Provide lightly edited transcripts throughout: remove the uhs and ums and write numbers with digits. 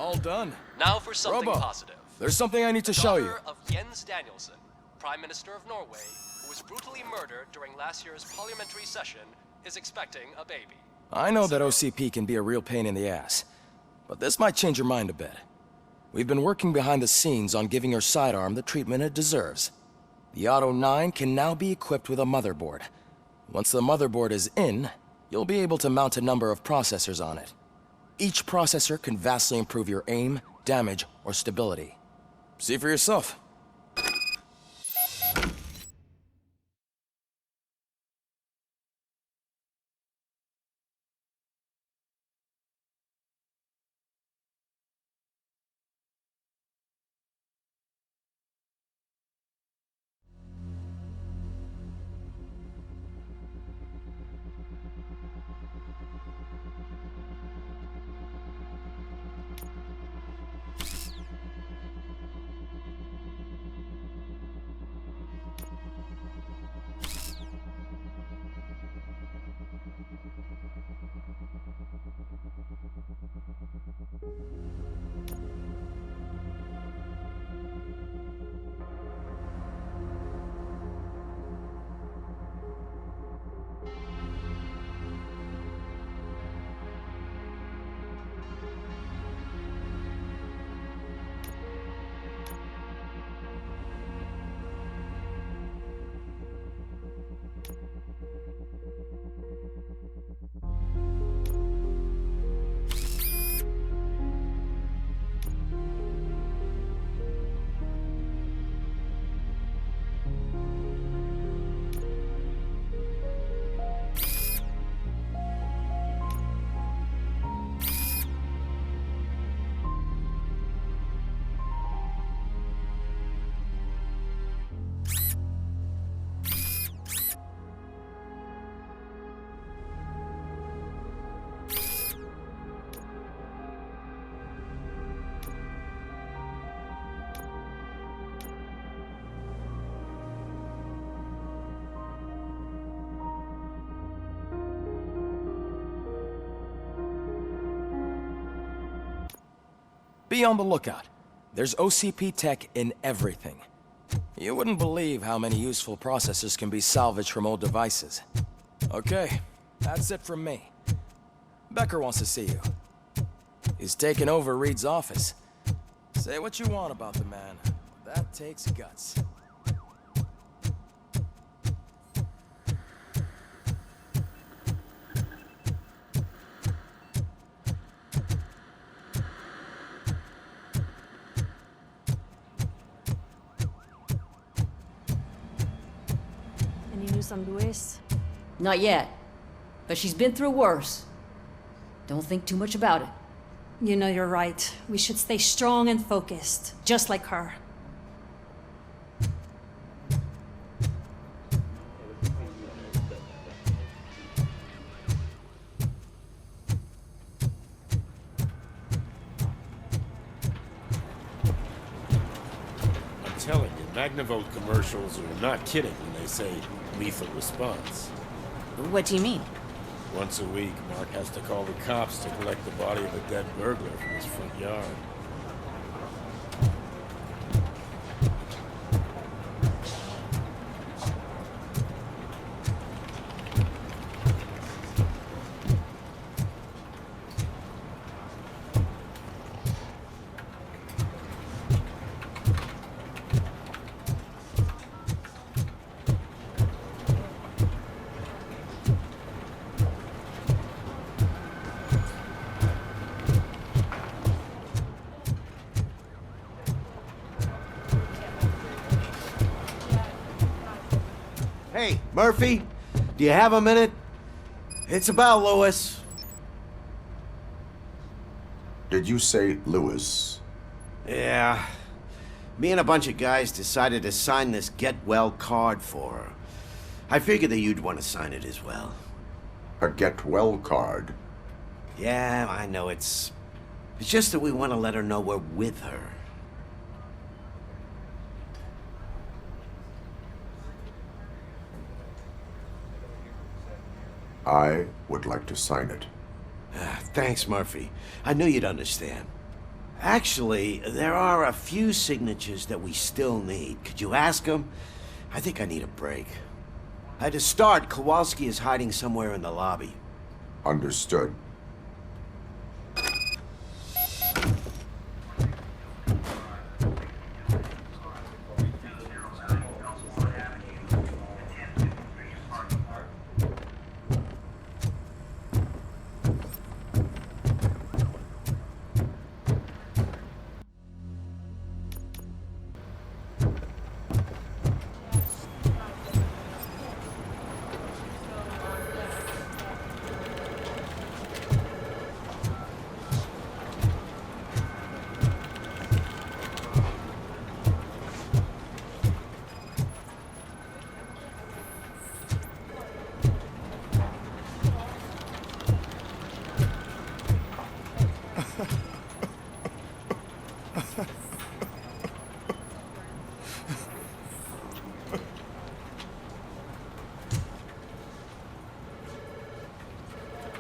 All done. Now for something Robo, positive. there's something I need to show you. Daughter of Jens Danielson, Prime Minister of Norway, who was brutally murdered during last year's parliamentary session, is expecting a baby. I know that OCP can be a real pain in the ass, but this might change your mind a bit. We've been working behind the scenes on giving your sidearm the treatment it deserves. The Auto 9 can now be equipped with a motherboard. Once the motherboard is in, you'll be able to mount a number of processors on it. Each processor can vastly improve your aim, damage, or stability. See for yourself. Be on the lookout. There's OCP tech in everything. You wouldn't believe how many useful processors can be salvaged from old devices. Okay, that's it from me. Becker wants to see you. He's taken over Reed's office. Say what you want about the man. That takes guts. Any news on Luis? Not yet. But she's been through worse. Don't think too much about it. You know you're right. We should stay strong and focused, just like her. I'm telling you, Magnavolt commercials are not kidding when they say lethal response. What do you mean? Once a week, Mark has to call the cops to collect the body of a dead burglar from his front yard. Hey, Murphy, do you have a minute? It's about Lewis. Did you say Lewis? Yeah. Me and a bunch of guys decided to sign this get-well card for her. I figured that you'd want to sign it as well. A get-well card? Yeah, I know it's just that we want to let her know we're with her. I would like to sign it. Thanks, Murphy. I knew you'd understand. Actually, there are a few signatures that we still need. Could you ask him? I think I need a break. To start, Kowalski is hiding somewhere in the lobby. Understood.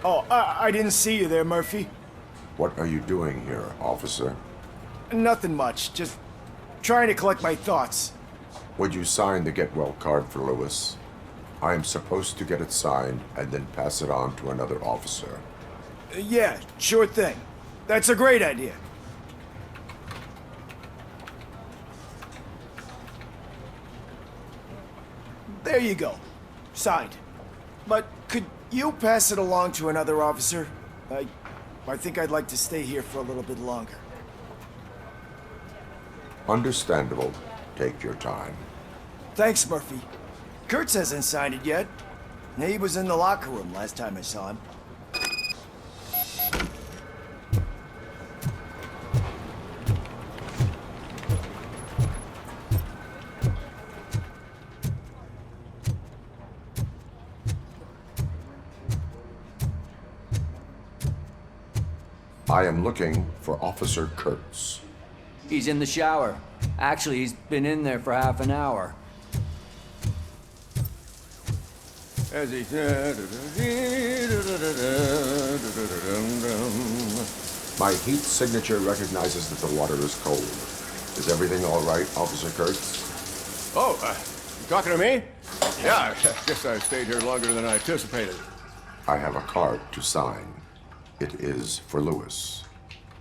Oh, I didn't see you there, Murphy. What are you doing here, officer? Nothing much, just trying to collect my thoughts. Would you sign the get well card for Lewis? I am supposed to get it signed and then pass it on to another officer. Yeah, sure thing. That's a great idea. There you go. Signed. But could you pass it along to another officer? I think I'd like to stay here for a little bit longer. Understandable. Take your time. Thanks, Murphy. Kurtz hasn't signed it yet. He was in the locker room last time I saw him. I am looking for Officer Kurtz. He's in the shower. Actually, he's been in there for half an hour. As he My heat signature recognizes that the water is cold. Is everything all right, Officer Kurtz? Oh, you talking to me? Yeah, I guess I stayed here longer than I anticipated. I have a card to sign. It is for Lewis.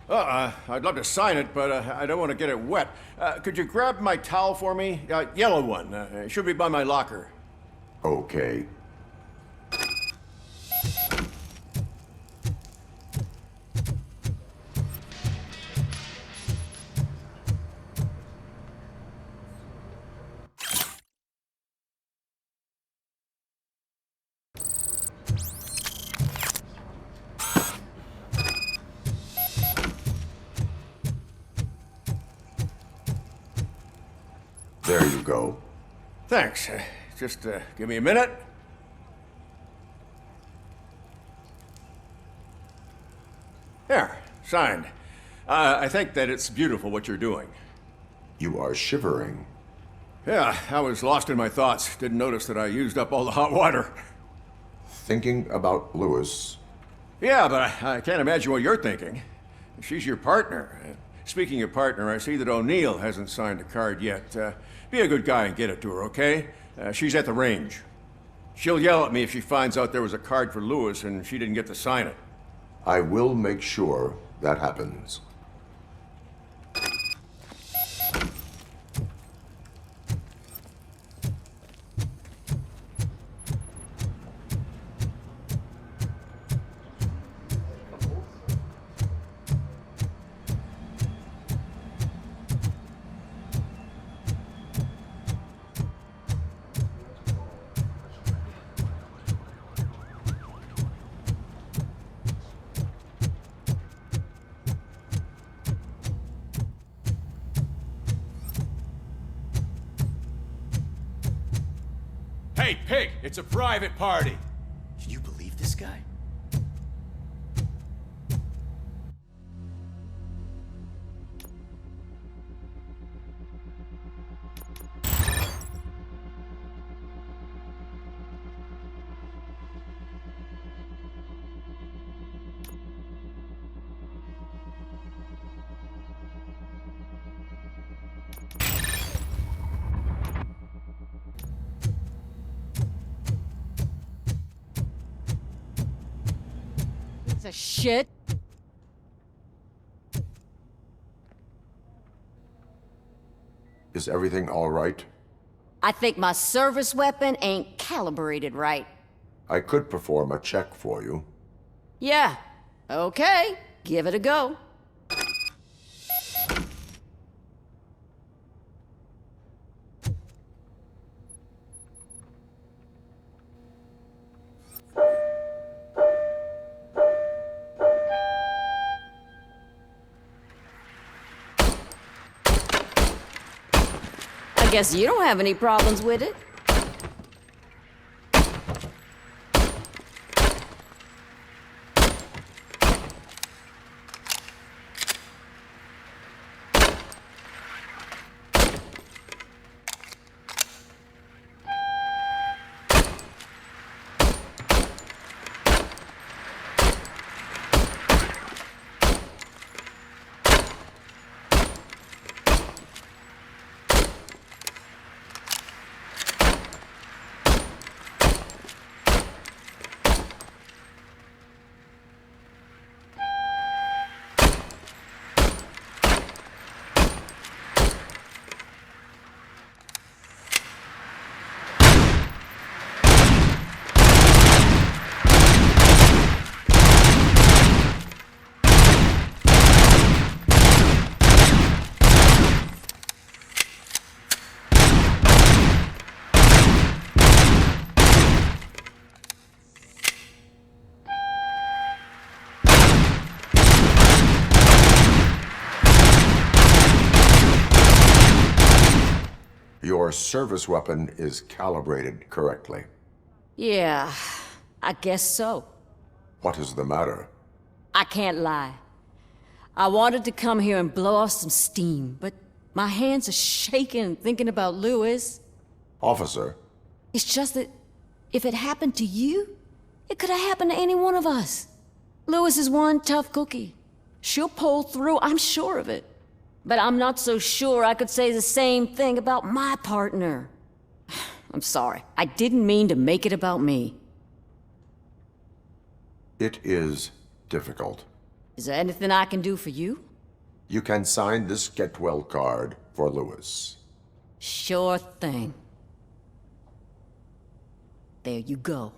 I'd love to sign it, but I don't want to get it wet. Could you grab my towel for me? Yellow one. It should be by my locker. Okay. There you go. Thanks. Just give me a minute. There, signed. I think that it's beautiful what you're doing. You are shivering. Yeah, I was lost in my thoughts. Didn't notice that I used up all the hot water. Thinking about Lewis. Yeah, but I can't imagine what you're thinking. She's your partner. Speaking of partner, I see that O'Neill hasn't signed a card yet. Be a good guy and get it to her, okay? She's at the range. She'll yell at me if she finds out there was a card for Lewis and she didn't get to sign it. I will make sure that happens. Hey, Pig, it's a private party. Can you believe this guy? piece of shit. Is everything all right? I think my service weapon ain't calibrated right. I could perform a check for you. Yeah. Okay. Give it a go. I guess you don't have any problems with it. Your service weapon is calibrated correctly. Yeah, I guess so. What is the matter? I can't lie. I wanted to come here and blow off some steam, but my hands are shaking thinking about Lewis. Officer, It's just that if it happened to you, it could have happened to any one of us. Lewis is one tough cookie. She'll pull through, I'm sure of it. But I'm not so sure I could say the same thing about my partner. I'm sorry. I didn't mean to make it about me. it is difficult. Is there anything I can do for you? You can sign this get well card for Lewis. Sure thing. There you go.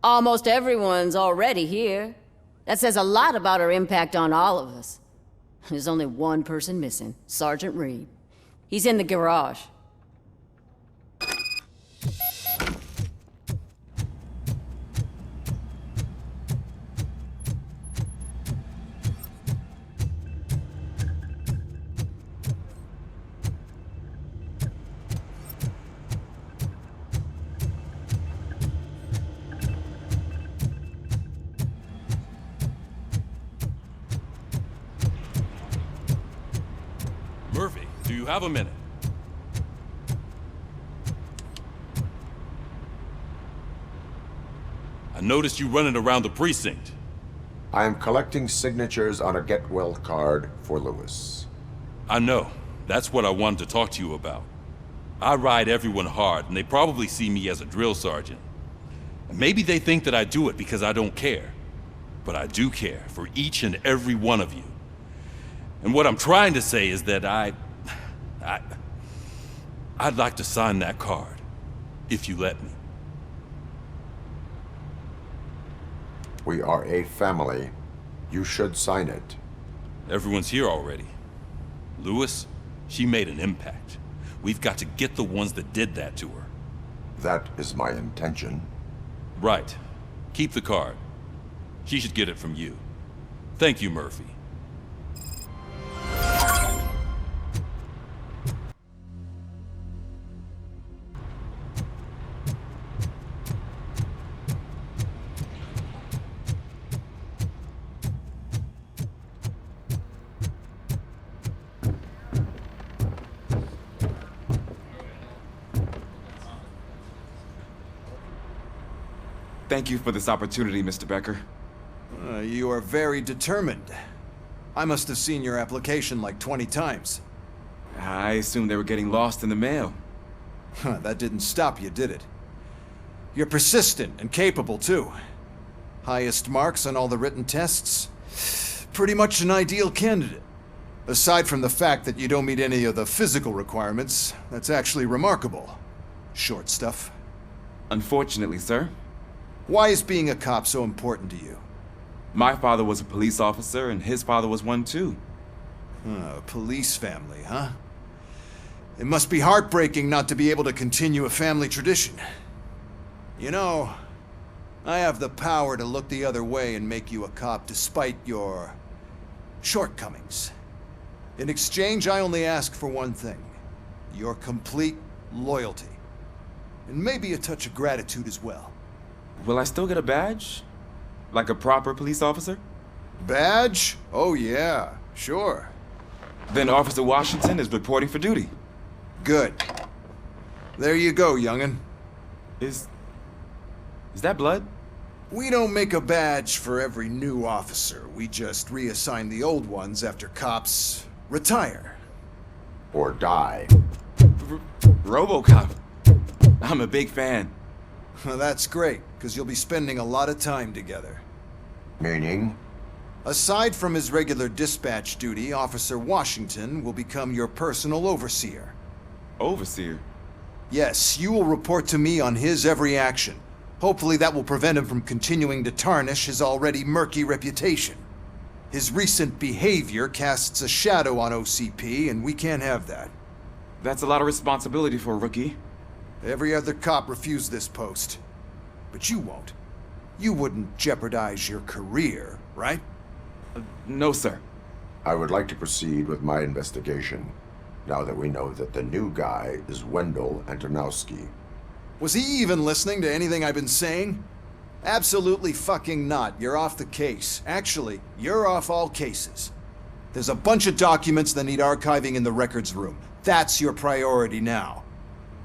Almost everyone's already here. That says a lot about her impact on all of us. There's only one person missing, Sergeant Reed. He's in the garage. Murphy, do you have a minute? I noticed you running around the precinct. I am collecting signatures on a get well card for Lewis. I know. That's what I wanted to talk to you about. I ride everyone hard, and they probably see me as a drill sergeant. And maybe they think that I do it because I don't care. But I do care for each and every one of you. And what I'm trying to say is that I'd like to sign that card, if you let me. We are a family. You should sign it. Everyone's here already. Lewis, she made an impact. We've got to get the ones that did that to her. That is my intention. Right. Keep the card. She should get it from you. Thank you, Murphy. Thank you for this opportunity, Mr. Becker. You are very determined. I must have seen your application like 20 times. I assumed they were getting lost in the mail. That didn't stop you, did it? You're persistent and capable, too. Highest marks on all the written tests. Pretty much an ideal candidate. Aside from the fact that you don't meet any of the physical requirements, that's actually remarkable. Short stuff. Unfortunately, sir. Why is being a cop so important to you? My father was a police officer, and his father was one too. A police family, huh? It must be heartbreaking not to be able to continue a family tradition. You know, I have the power to look the other way and make you a cop despite your shortcomings. In exchange, I only ask for one thing. Your complete loyalty. And maybe a touch of gratitude as well. Will I still get a badge? Like a proper police officer? Badge? Oh yeah, sure. Then Officer Washington is reporting for duty. Good. There you go, young'un. Is that blood? We don't make a badge for every new officer. We just reassign the old ones after cops retire. Or die. RoboCop. I'm a big fan. Well, that's great, because you'll be spending a lot of time together. Meaning? Aside from his regular dispatch duty, Officer Washington will become your personal overseer. Overseer? Yes, you will report to me on his every action. Hopefully that will prevent him from continuing to tarnish his already murky reputation. His recent behavior casts a shadow on OCP, and we can't have that. That's a lot of responsibility for a rookie. Every other cop refused this post. But you won't. You wouldn't jeopardize your career, right? No, sir. I would like to proceed with my investigation, now that we know that the new guy is Wendell Antonowski. Was he even listening to anything I've been saying? Absolutely fucking not. You're off the case. Actually, you're off all cases. There's a bunch of documents that need archiving in the records room. That's your priority now.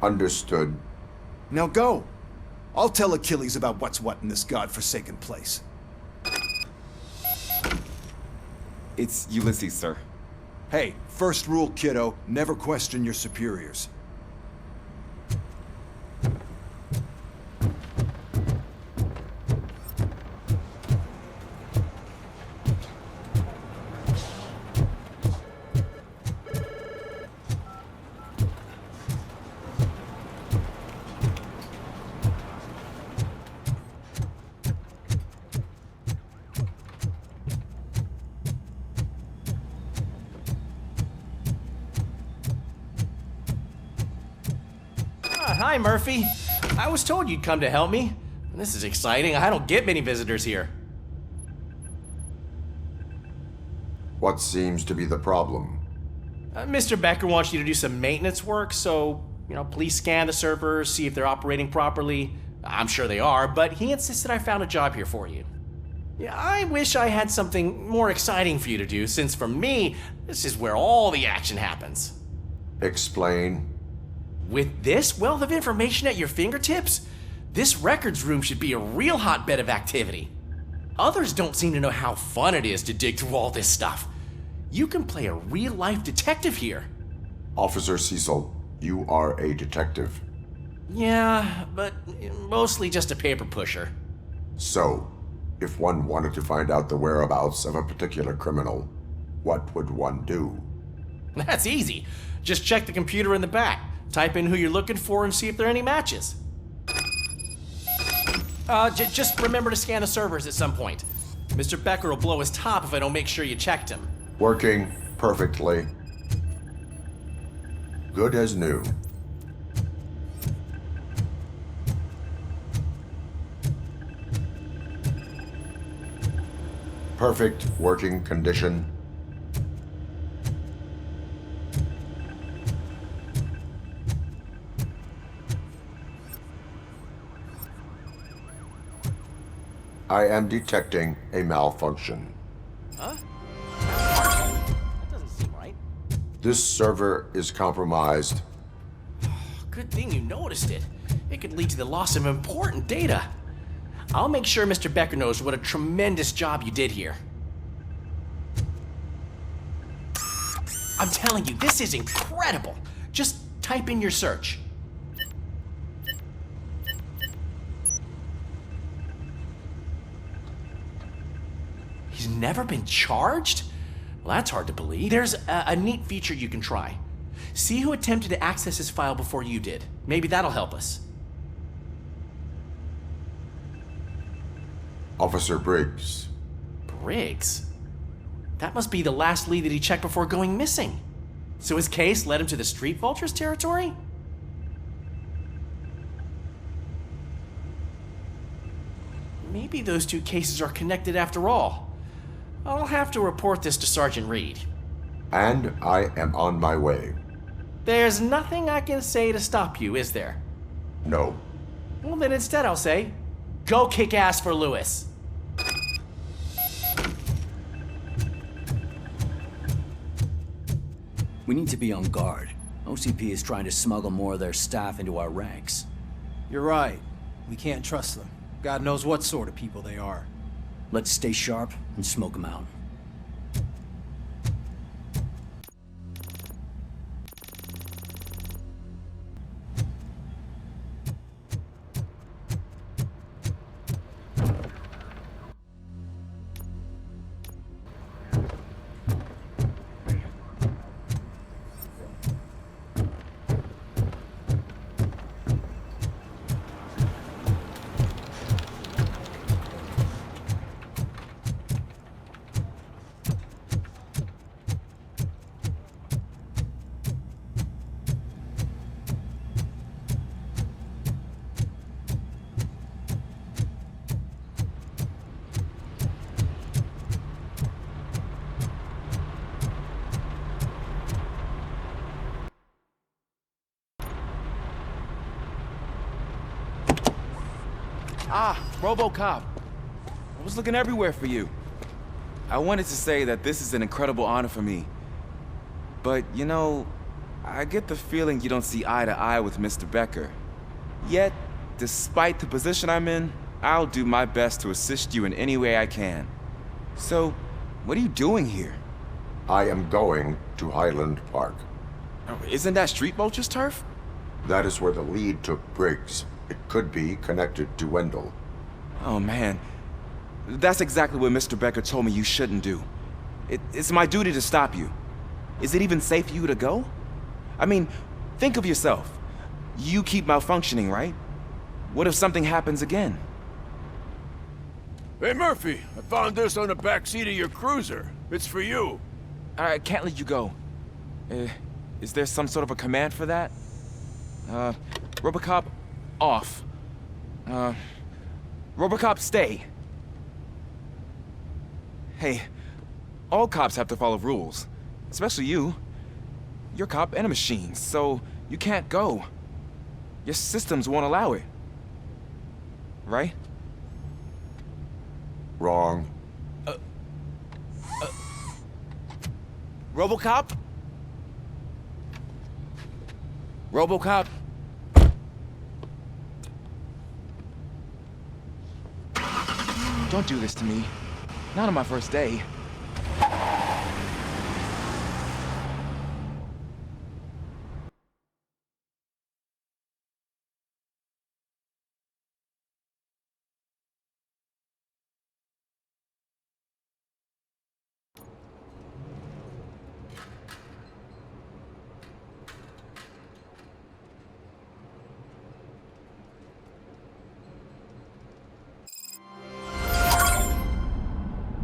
Understood. Now go. I'll tell Achilles about what's what in this godforsaken place. It's Ulysses, sir. Hey, first rule, kiddo, never question your superiors. Hi, Murphy. I was told you'd come to help me. This is exciting. I don't get many visitors here. What seems to be the problem? Mr. Becker wants you to do some maintenance work, so, please scan the servers, see if they're operating properly. I'm sure they are, but he insisted I found a job here for you. Yeah, I wish I had something more exciting for you to do, since for me, this is where all the action happens. Explain. With this wealth of information at your fingertips, this records room should be a real hotbed of activity. Others don't seem to know how fun it is to dig through all this stuff. You can play a real-life detective here. Officer Cecil, you are a detective. Yeah, but mostly just a paper pusher. So, if one wanted to find out the whereabouts of a particular criminal, what would one do? That's easy. Just check the computer in the back. Type in who you're looking for and see if there are any matches. Just remember to scan the servers at some point. Mr. Becker will blow his top if I don't make sure you checked him. Working perfectly. Good as new. Perfect working condition. I am detecting a malfunction. Huh? That doesn't seem right. This server is compromised. Good thing you noticed it. It could lead to the loss of important data. I'll make sure Mr. Becker knows what a tremendous job you did here. I'm telling you, this is incredible. Just type in your search. never been charged? Well, that's hard to believe. There's a neat feature you can try. See who attempted to access his file before you did. Maybe that'll help us. Officer Briggs. Briggs? That must be the last lead that he checked before going missing. So his case led him to the Street Vultures territory? Maybe those two cases are connected after all. I'll have to report this to Sergeant Reed. And I am on my way. There's nothing I can say to stop you, is there? No. Well, then instead I'll say, go kick ass for Lewis. We need to be on guard. OCP is trying to smuggle more of their staff into our ranks. You're right. We can't trust them. God knows what sort of people they are. Let's stay sharp and smoke them out. Ah, RoboCop. I was looking everywhere for you. I wanted to say that this is an incredible honor for me. But, you know, I get the feeling you don't see eye to eye with Mr. Becker. Yet, despite the position I'm in, I'll do my best to assist you in any way I can. So, what are you doing here? I am going to Highland Park. Isn't that Street Vulture's turf? That is where the lead took Briggs. It could be connected to Wendell. Oh, man. That's exactly what Mr. Becker told me you shouldn't do. It's my duty to stop you. Is it even safe for you to go? I mean, think of yourself. You keep malfunctioning, right? What if something happens again? Hey, Murphy, I found this on the back seat of your cruiser. It's for you. I can't let you go. Is there some sort of a command for that? RoboCop, off. RoboCop, stay. Hey, all cops have to follow rules. Especially you. You're a cop and a machine, so you can't go. Your systems won't allow it. Right? Wrong. RoboCop? RoboCop? Don't do this to me. Not on my first day.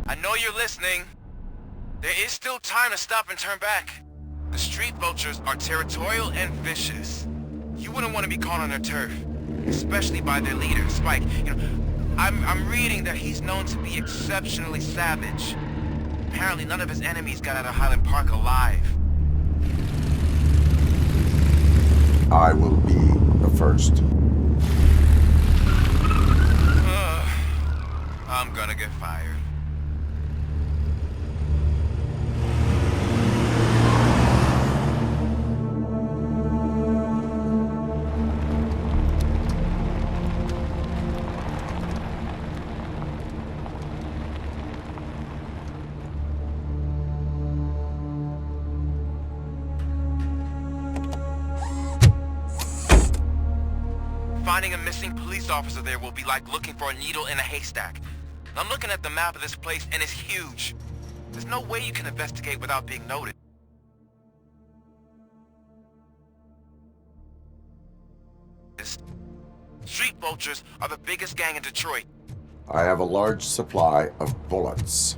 I know you're listening. There is still time to stop and turn back. The Street Vultures are territorial and vicious. You wouldn't want to be caught on their turf, especially by their leader, Spike. You know, I'm reading that he's known to be exceptionally savage. Apparently none of his enemies got out of Highland Park alive. I will be the first. I'm gonna get fired. Finding a missing police officer there will be like looking for a needle in a haystack. I'm looking at the map of this place, and it's huge. There's no way you can investigate without being noted. Street vultures are the biggest gang in Detroit. I have a large supply of bullets.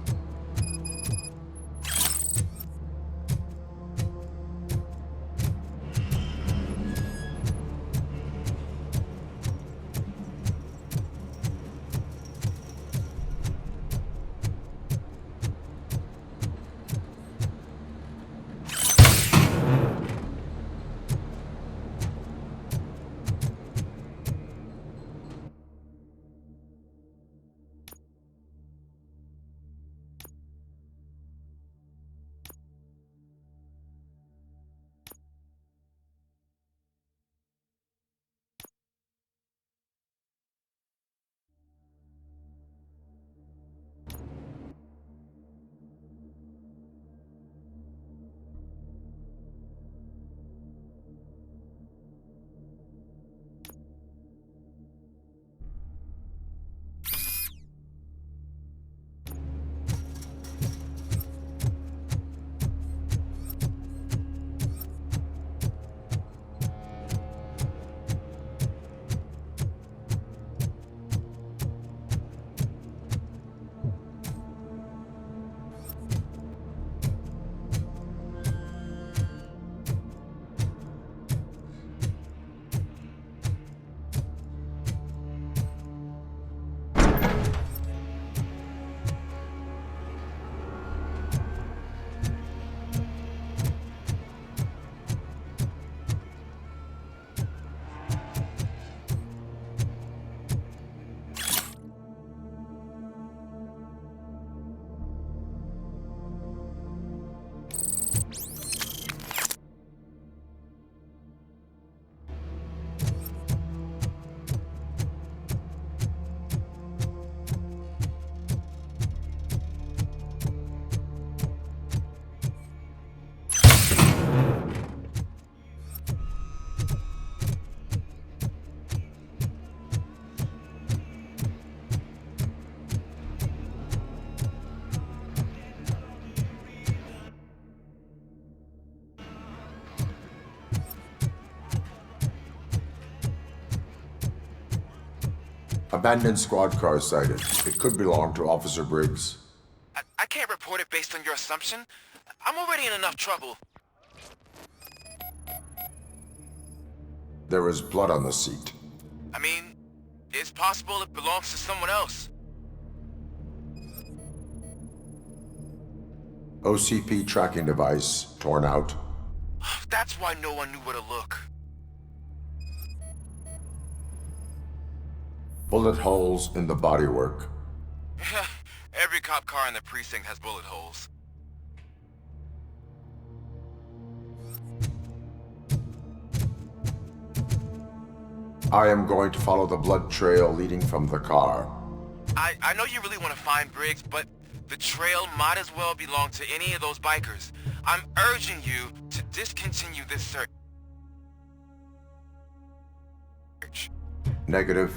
Abandoned squad car sighted. It could belong to Officer Briggs. I can't report it based on your assumption. I'm already in enough trouble. There was blood on the seat. I mean, it's possible it belongs to someone else. OCP tracking device torn out. That's why no one knew where to look. Bullet holes in the bodywork. Every cop car in the precinct has bullet holes. I am going to follow the blood trail leading from the car. I know you really want to find Briggs, but the trail might as well belong to any of those bikers. I'm urging you to discontinue this search. Negative.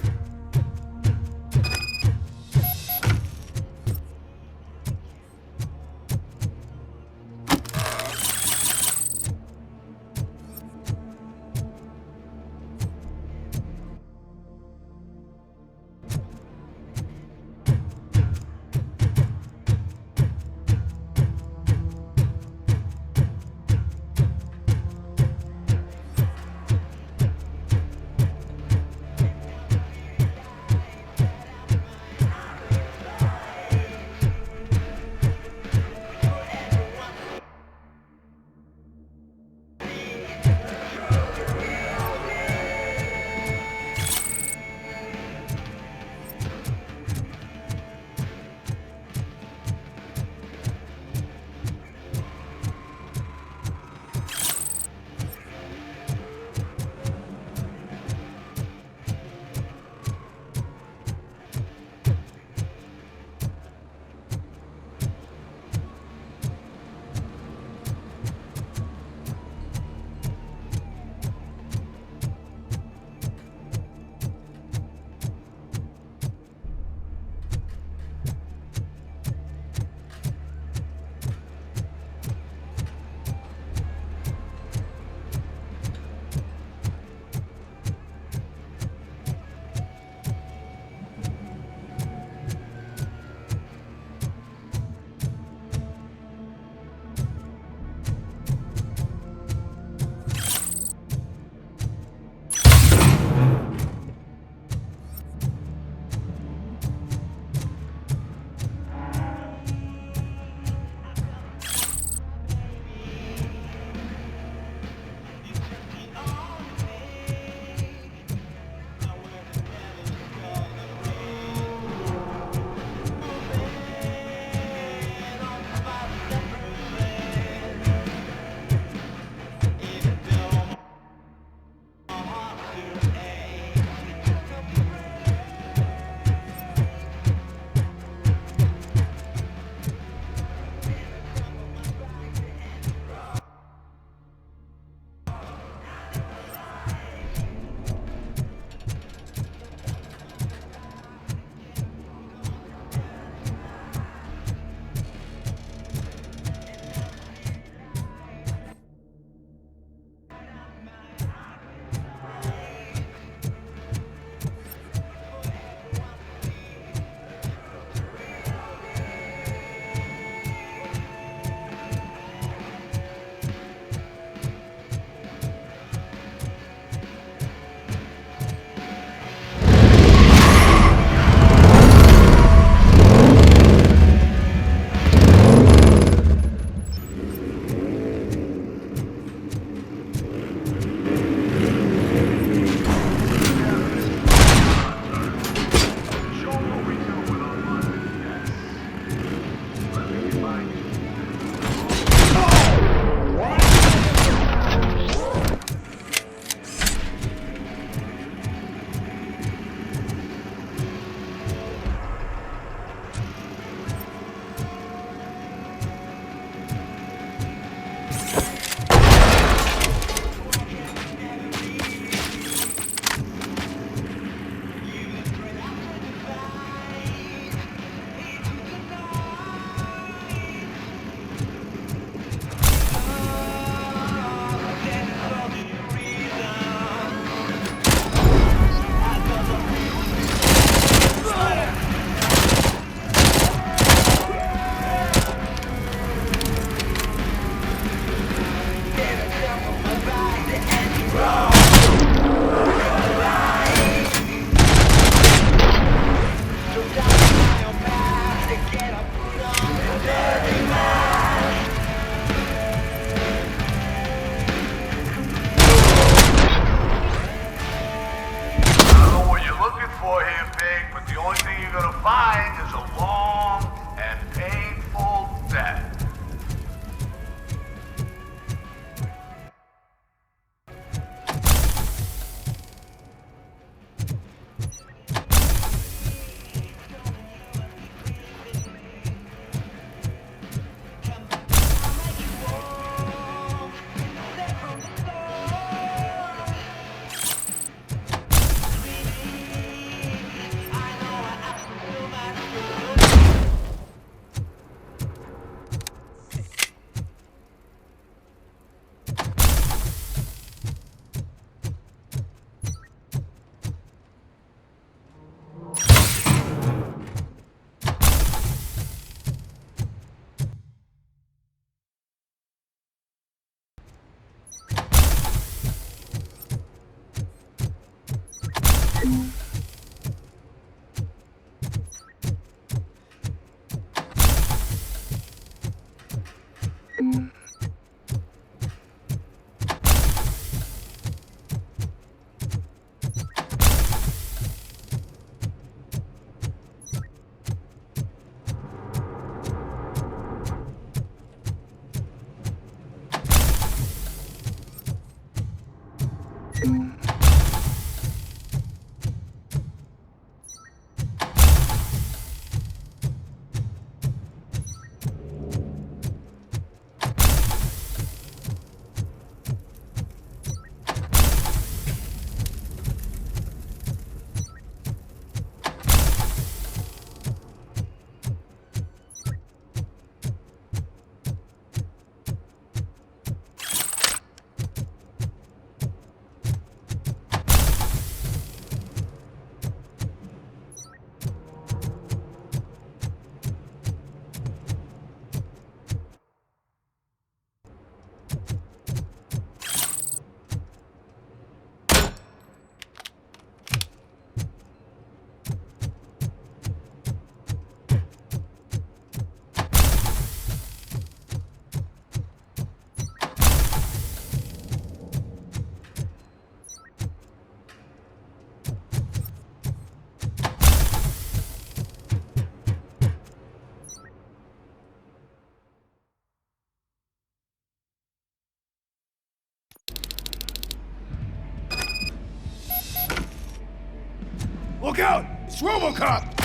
Look out! It's RoboCop!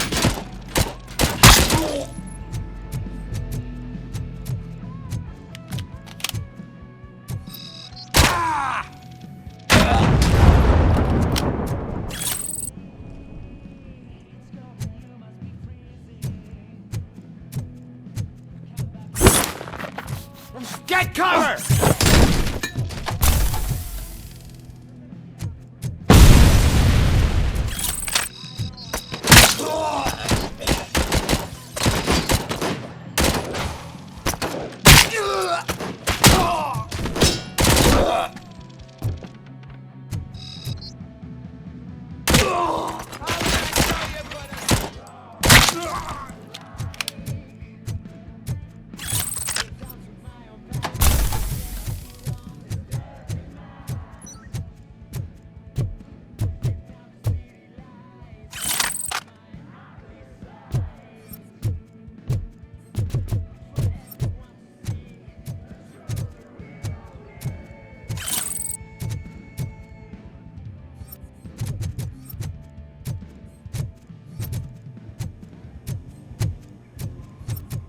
Get cover!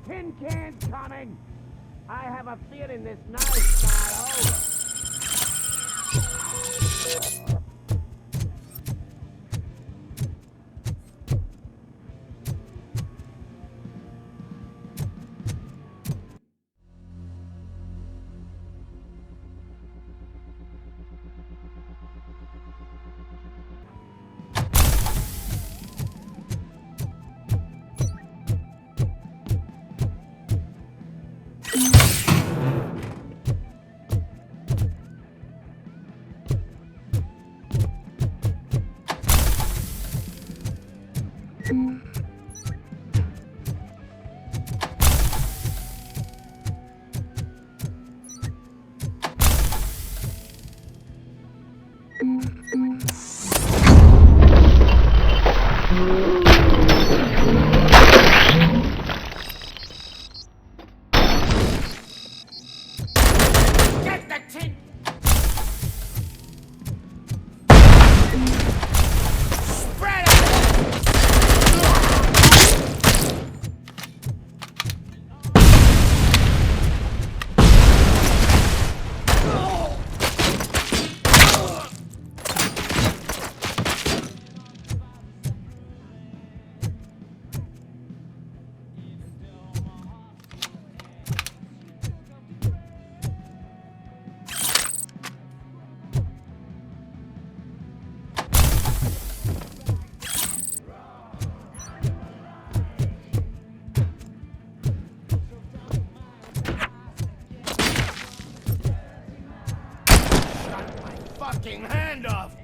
Tin cans coming! I have a feeling this night's not over. Hand off!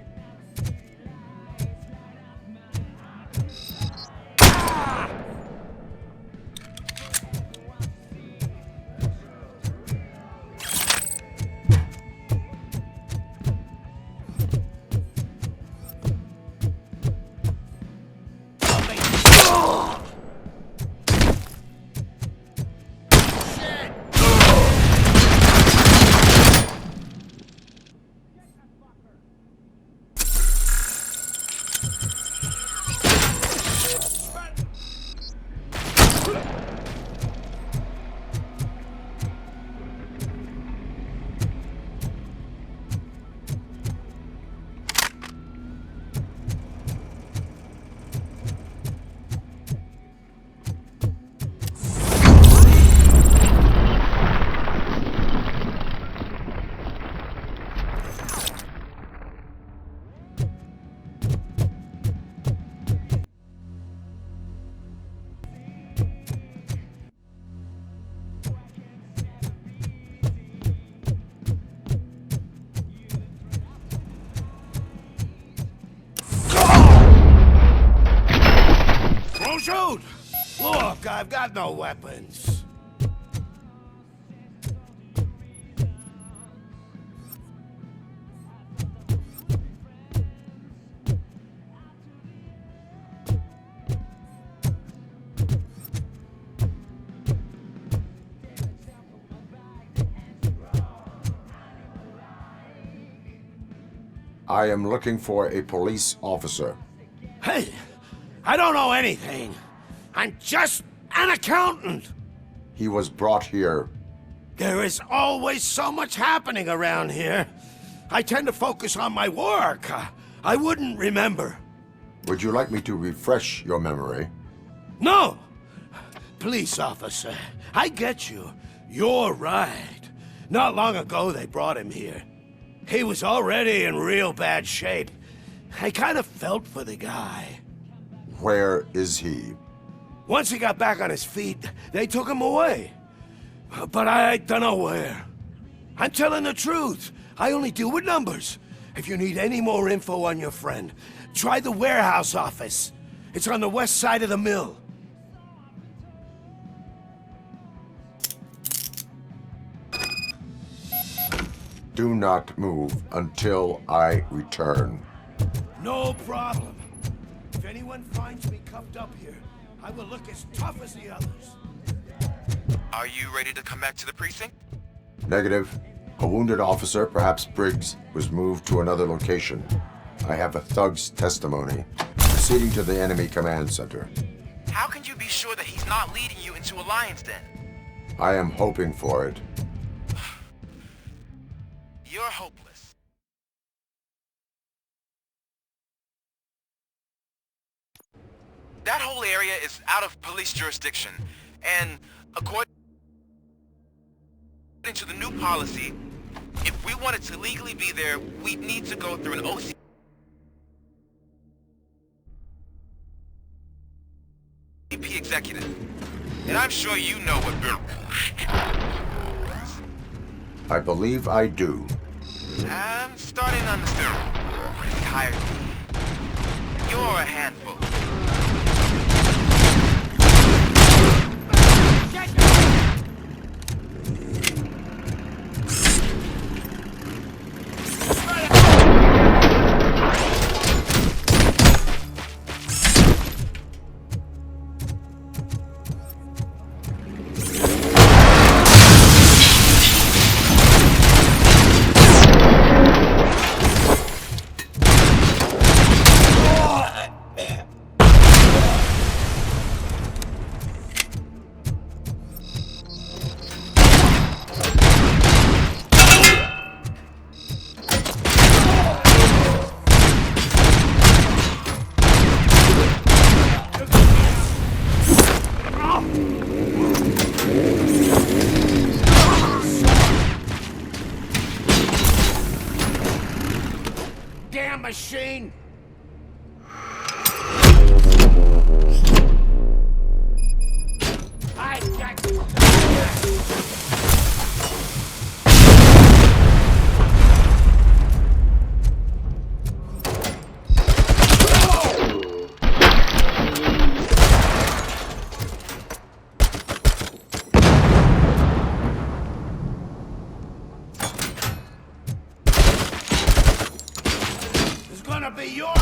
Shoot! Look, I've got no weapons. I am looking for a police officer. Hey! I don't know anything. I'm just an accountant. He was brought here. There is always so much happening around here. I tend to focus on my work. I wouldn't remember. Would you like me to refresh your memory? No! Police officer, I get you. You're right. Not long ago they brought him here. He was already in real bad shape. I kind of felt for the guy. Where is he? Once he got back on his feet, they took him away. But I don't know where. I'm telling the truth. I only deal with numbers. If you need any more info on your friend, try the warehouse office. It's on the west side of the mill. Do not move until I return. No problem. If anyone finds me cuffed up here, I will look as tough as the others. Are you ready to come back to the precinct? Negative. A wounded officer, perhaps Briggs, was moved to another location. I have a thug's testimony. Proceeding to the enemy command center. How can you be sure that he's not leading you into a lion's den? I am hoping for it. You're hopeless. That whole area is out of police jurisdiction, and according to the new policy, if we wanted to legally be there, we'd need to go through an OC. Executive. And I'm sure you know what I believe I do. I'm starting to understand. Tired. You're a handful. Damn machine! It's gonna be yours!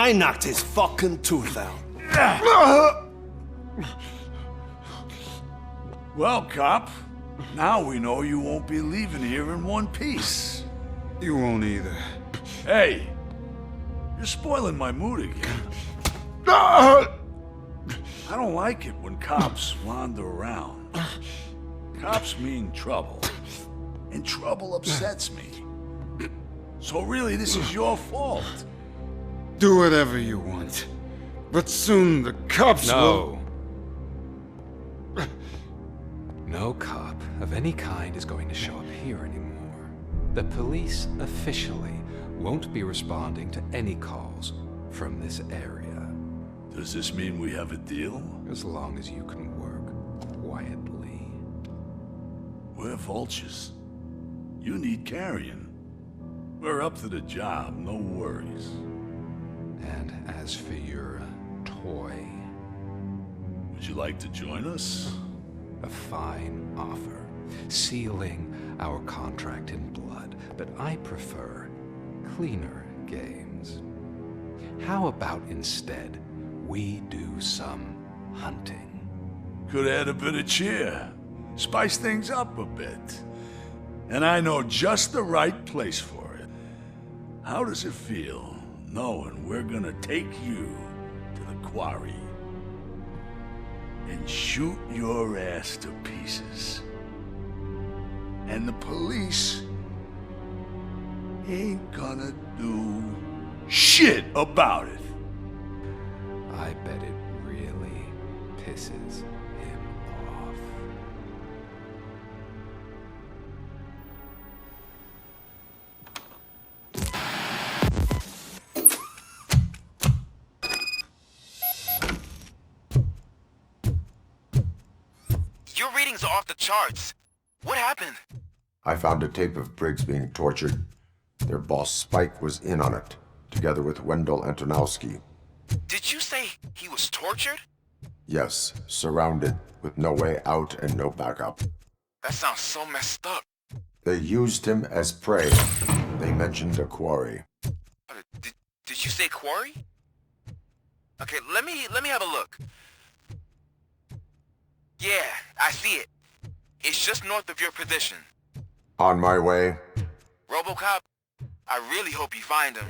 I knocked his fucking tooth out. Well, cop, now we know you won't be leaving here in one piece. You won't either. Hey, you're spoiling my mood again. I don't like it when cops wander around. Cops mean trouble, and trouble upsets me. So really, this is your fault. Do whatever you want. But soon the cops will... No cop of any kind is going to show up here anymore. The police officially won't be responding to any calls from this area. Does this mean we have a deal? As long as you can work quietly. We're vultures. You need carrion. We're up to the job, no worries. And as for your toy... Would you like to join us? A fine offer, sealing our contract in blood, but I prefer cleaner games. How about instead we do some hunting? Could add a bit of cheer, spice things up a bit. And I know just the right place for it. How does it feel knowing we're gonna take you to the quarry and shoot your ass to pieces? And the police ain't gonna do shit about it. I bet it really pisses him off. Your readings are off the charts. What happened? I found a tape of Briggs being tortured. Their boss Spike was in on it, together with Wendell Antonowski. Did you say he was tortured? Yes, surrounded, with no way out and no backup. That sounds so messed up. They used him as prey. They mentioned a quarry. Did you say quarry? Okay, let me have a look. Yeah, I see it. It's just north of your position. On my way. RoboCop, I really hope you find him.